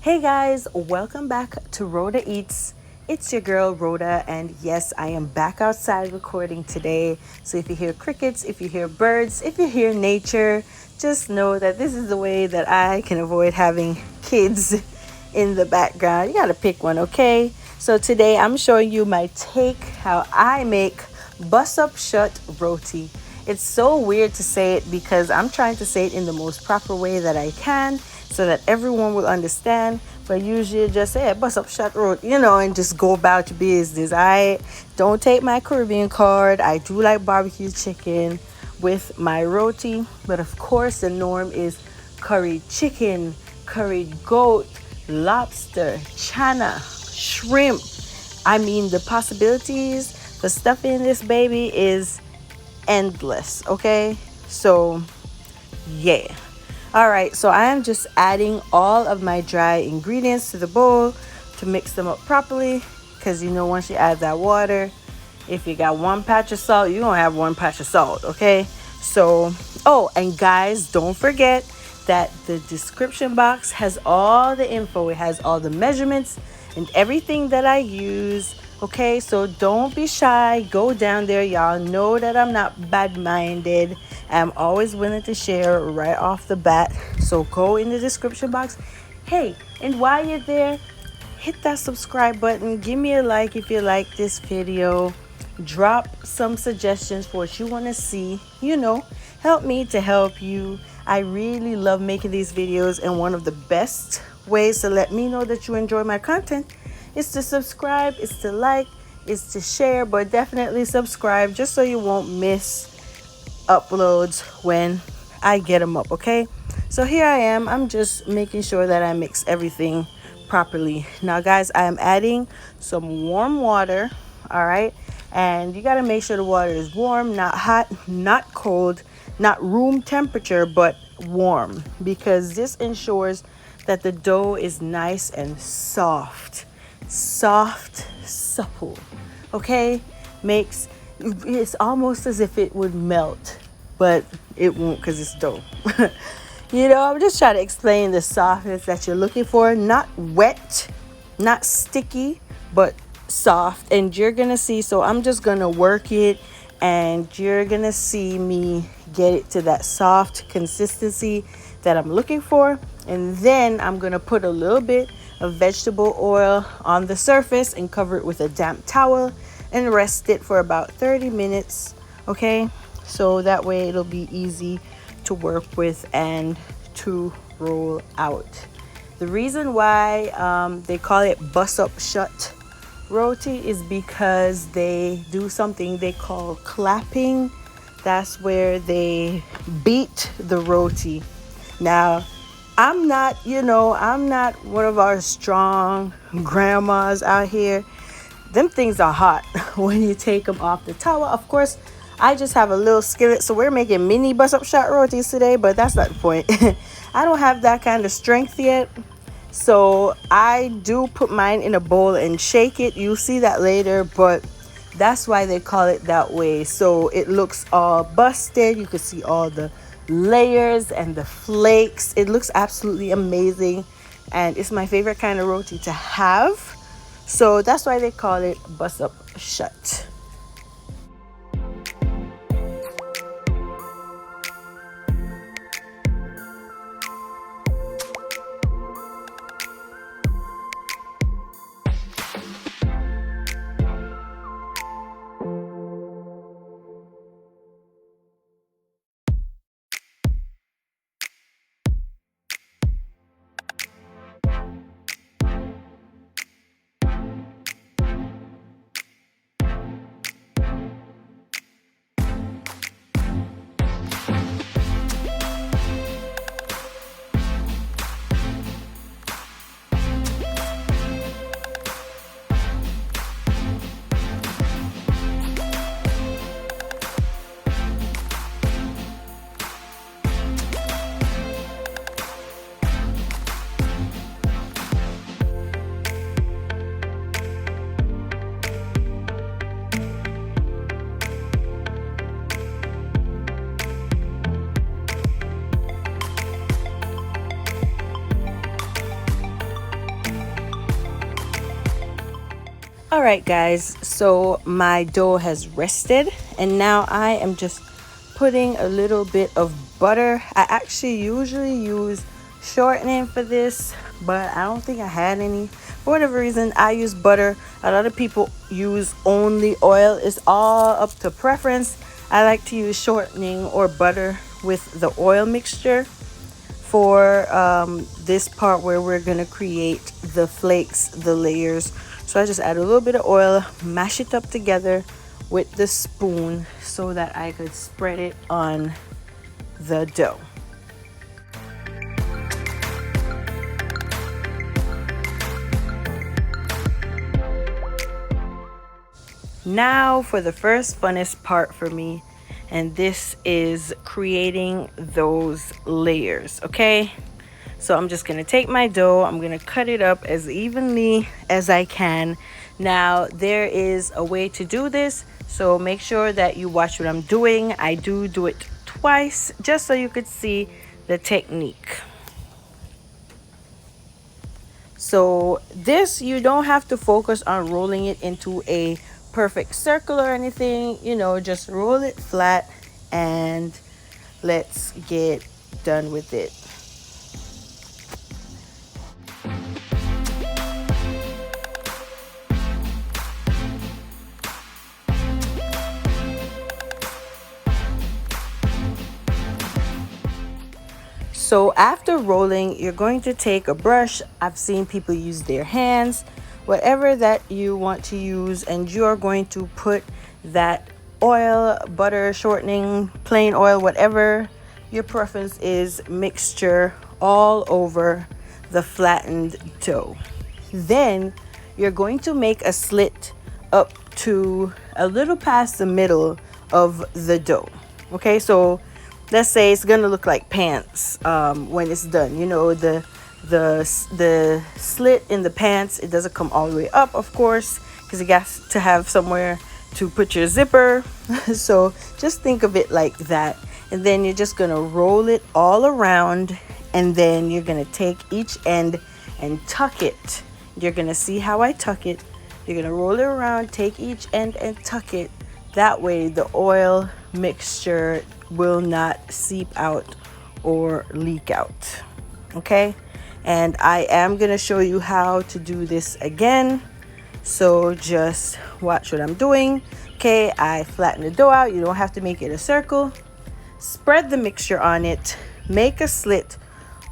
Hey guys, welcome back to Rhoda Eats. It's your girl Rhoda, and yes, I am back outside recording today. So if you hear crickets, if you hear birds, if you hear nature, just know that this is the way that I can avoid having kids in the background. You gotta pick one, okay? So today I'm showing you my take how I make bus up shut roti. It's so weird to say it because I'm trying to say it in the most proper way that I can so that everyone will understand. But usually just say, hey, bust up shut road, and just go about your business. I don't take my Caribbean card. I do like barbecue chicken with my roti. But of course, the norm is curried chicken, curried goat, lobster, chana, shrimp. I mean, the possibilities for stuffing this baby is endless, okay? So, yeah. All right, so I am just adding all of my dry ingredients to the bowl to mix them up properly because once you add that water, if you got one patch of salt, you're going to have one patch of salt, okay? So, oh, and guys, don't forget that the description box has all the info. It has all the measurements and everything that I use. Okay, so don't be shy. Go down there. Y'all know that I'm not bad-minded. I'm always willing to share right off the bat. So go in the description box. Hey, and while you're there, hit that subscribe button. Give me a like if you like this video. Drop some suggestions for what you want to see. Help me to help you. I really love making these videos, and one of the best ways to let me know that you enjoy my content is to subscribe, is to like, is to share, but definitely subscribe just so you won't miss uploads when I get them up, okay? So here I am. I'm just making sure that I mix everything properly. Now, guys, I am adding some warm water, all right? And you got to make sure the water is warm, not hot, not cold, not room temperature, but warm, because this ensures that the dough is nice and soft, supple, okay? It's almost as if it would melt, but it won't because it's dough. I'm just trying to explain the softness that you're looking for. Not wet, not sticky, but soft. And you're going to see, so I'm just going to work it, and you're going to see me get it to that soft consistency that I'm looking for. And then I'm going to put a little bit of vegetable oil on the surface and cover it with a damp towel and rest it for about 30 minutes, okay? So that way it'll be easy to work with and to roll out. The reason why they call it bus up shut roti is because they do something they call clapping. That's where they beat the roti. Now, I'm not one of our strong grandmas out here. Them things are hot when you take them off the tower. Of course, I just have a little skillet, so we're making mini bus up shot rotis today, but that's not the point. I don't have that kind of strength yet, so I do put mine in a bowl and shake it. You'll see that later, but that's why they call it that way. So it looks all busted. You can see all the layers and the flakes. It looks absolutely amazing, and it's my favorite kind of roti to have. So that's why they call it bus up shut. All right, guys, so my dough has rested, and now I am just putting a little bit of butter. I actually usually use shortening for this, but I don't think I had any. For whatever reason, I use butter. A lot of people use only oil. It's all up to preference. I like to use shortening or butter with the oil mixture for this part where we're gonna create the flakes, the layers. So I just add a little bit of oil, mash it up together with the spoon so that I could spread it on the dough. Now for the first funnest part for me, and this is creating those layers. Okay, so I'm just gonna take my dough, I'm gonna cut it up as evenly as I can. Now there is a way to do this, so make sure that you watch what I'm doing. I do it twice just so you could see the technique. So this, you don't have to focus on rolling it into a perfect circle or anything, just roll it flat and let's get done with it. So after rolling, you're going to take a brush. I've seen people use their hands, whatever that you want to use, and you're going to put that oil, butter, shortening, plain oil, whatever your preference is, mixture all over the flattened dough. Then you're going to make a slit up to a little past the middle of the dough. Okay, so let's say it's gonna look like pants when it's done. The slit in the pants, it doesn't come all the way up, of course, because you got to have somewhere to put your zipper. So just think of it like that, and then you're just gonna roll it all around, and then you're gonna take each end and tuck it. You're gonna see how I tuck it. You're gonna roll it around, take each end and tuck it. That way the oil mixture will not seep out or leak out. Okay, and I am gonna show you how to do this again, so just watch what I'm doing. Okay, I flatten the dough out. You don't have to make it a circle. Spread the mixture on it, make a slit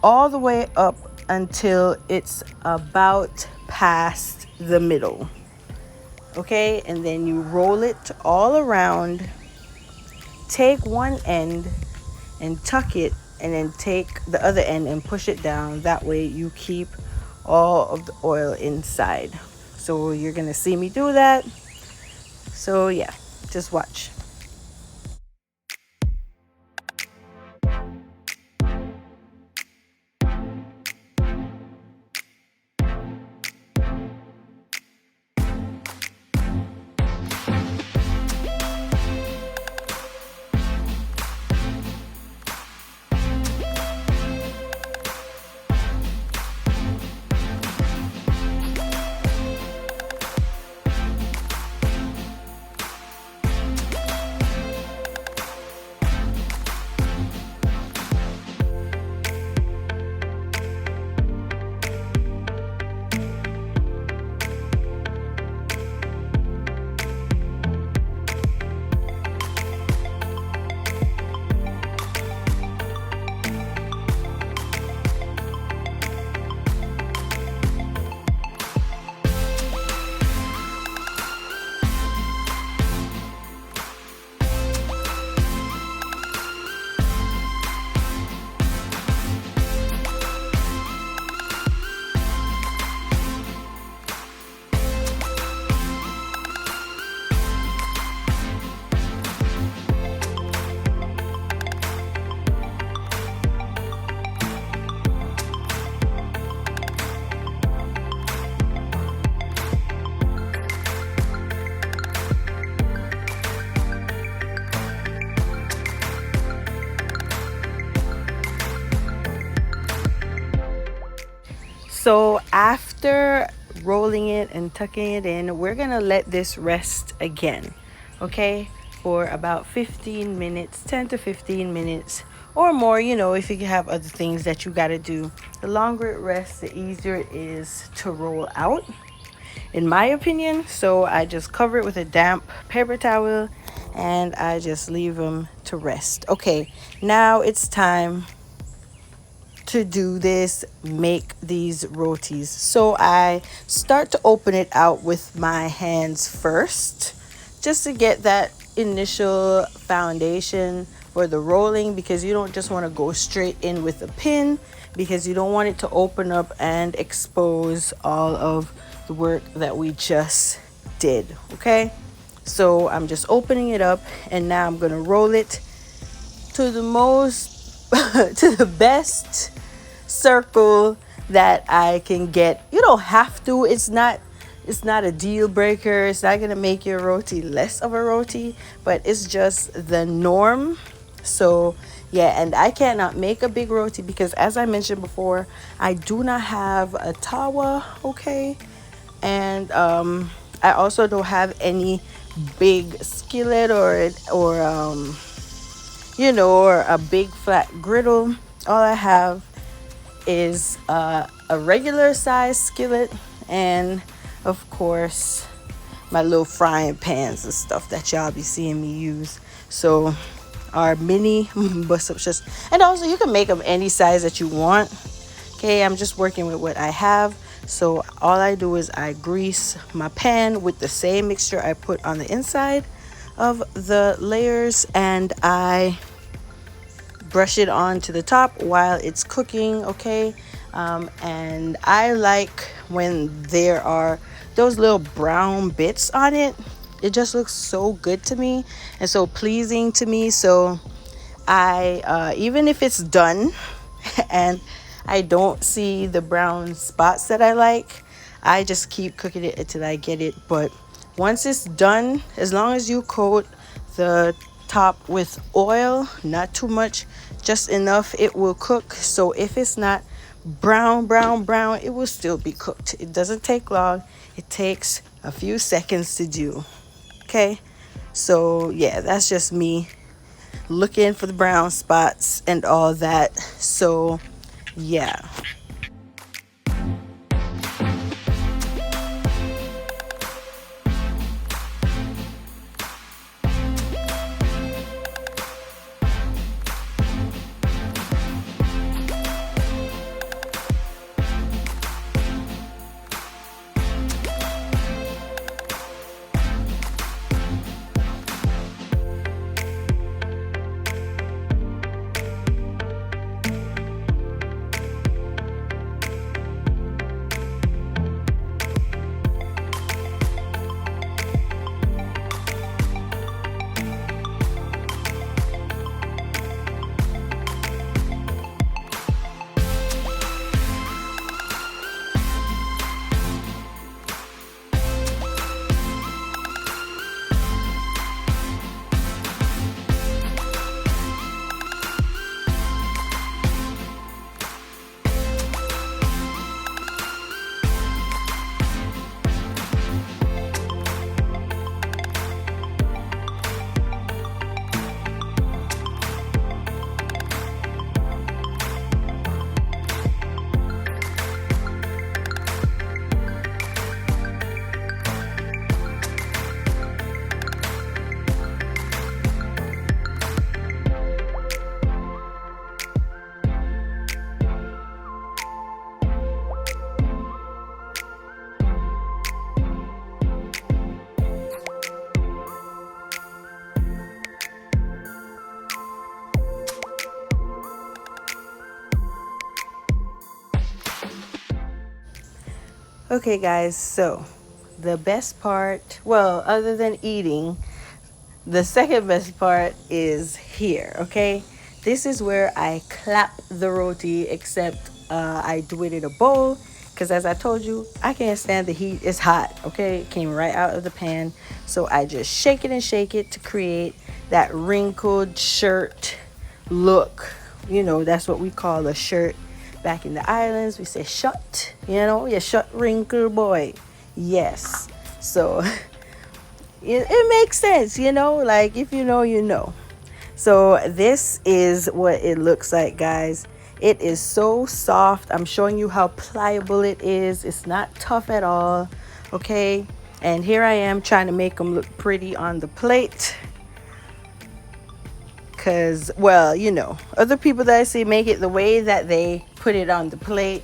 all the way up until it's about past the middle. Okay, and then you roll it all around, take one end and tuck it, and then take the other end and push it down. That way you keep all of the oil inside. So you're gonna see me do that. So yeah, just watch. So after rolling it and tucking it in. We're gonna let this rest again, okay, for about 15 minutes, 10 to 15 minutes or more, if you have other things that you got to do. The longer it rests, the easier it is to roll out, in my opinion. So I just cover it with a damp paper towel and I just leave them to rest. Okay, now it's time to do this, make these rotis. So I start to open it out with my hands first, just to get that initial foundation for the rolling, because you don't just want to go straight in with a pin, because you don't want it to open up and expose all of the work that we just did. Okay, so I'm just opening it up and now I'm gonna roll it to the most to the best circle that I can get. You don't have to. It's not a deal breaker. It's not gonna make your roti less of a roti, but it's just the norm. So yeah, and I cannot make a big roti because, as I mentioned before, I do not have a tawa, okay? And I also don't have any big skillet or a big flat griddle. All I have is a regular size skillet, and of course my little frying pans and stuff that y'all be seeing me use. So our mini bust up, just, and also you can make them any size that you want. Okay, I'm just working with what I have. So all I do is I grease my pan with the same mixture I put on the inside of the layers, and I brush it on to the top while it's cooking. Okay, and I like when there are those little brown bits on it. It just looks so good to me and so pleasing to me. So I even if it's done and I don't see the brown spots that I like, I just keep cooking it until I get it. But once it's done, as long as you coat the top with oil, not too much, just enough, it will cook. So if it's not brown, it will still be cooked. It doesn't take long. It takes a few seconds to do. Okay, so yeah, that's just me looking for the brown spots and all that. So yeah. Okay, guys, so the best part, well, other than eating, the second best part is here. Okay, this is where I clap the roti, except I do it in a bowl, because as I told you, I can't stand the heat. It's hot. Okay, it came right out of the pan, so I just shake it and shake it to create that wrinkled shirt look. That's what we call a shirt Back in the islands, we say shut, you know, you shut wrinkle boy. Yes. So it makes sense, you know, like if you know, you know. So this is what it looks like, guys. It is so soft. I'm showing you how pliable it is. It's not tough at all. Okay. And here I am trying to make them look pretty on the plate. Because, well, you know, other people that I see make it the way that they put it on the plate.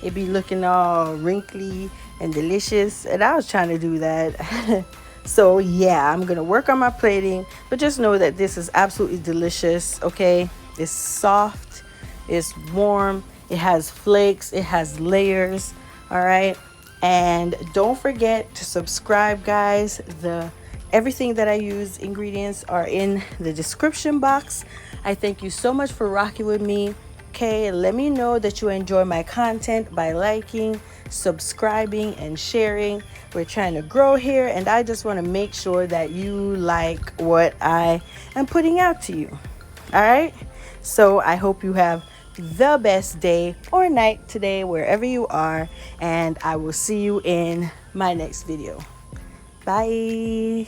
It be looking all wrinkly and delicious. And I was trying to do that. So yeah, I'm gonna work on my plating, but just know that this is absolutely delicious. Okay, it's soft, it's warm, it has flakes, it has layers. All right, and don't forget to subscribe, guys. Everything that I use, ingredients, are in the description box. I thank you so much for rocking with me. Okay, let me know that you enjoy my content by liking, subscribing, and sharing. We're trying to grow here, and I just want to make sure that you like what I am putting out to you. All right, so I hope you have the best day or night today, wherever you are, and I will see you in my next video. Bye.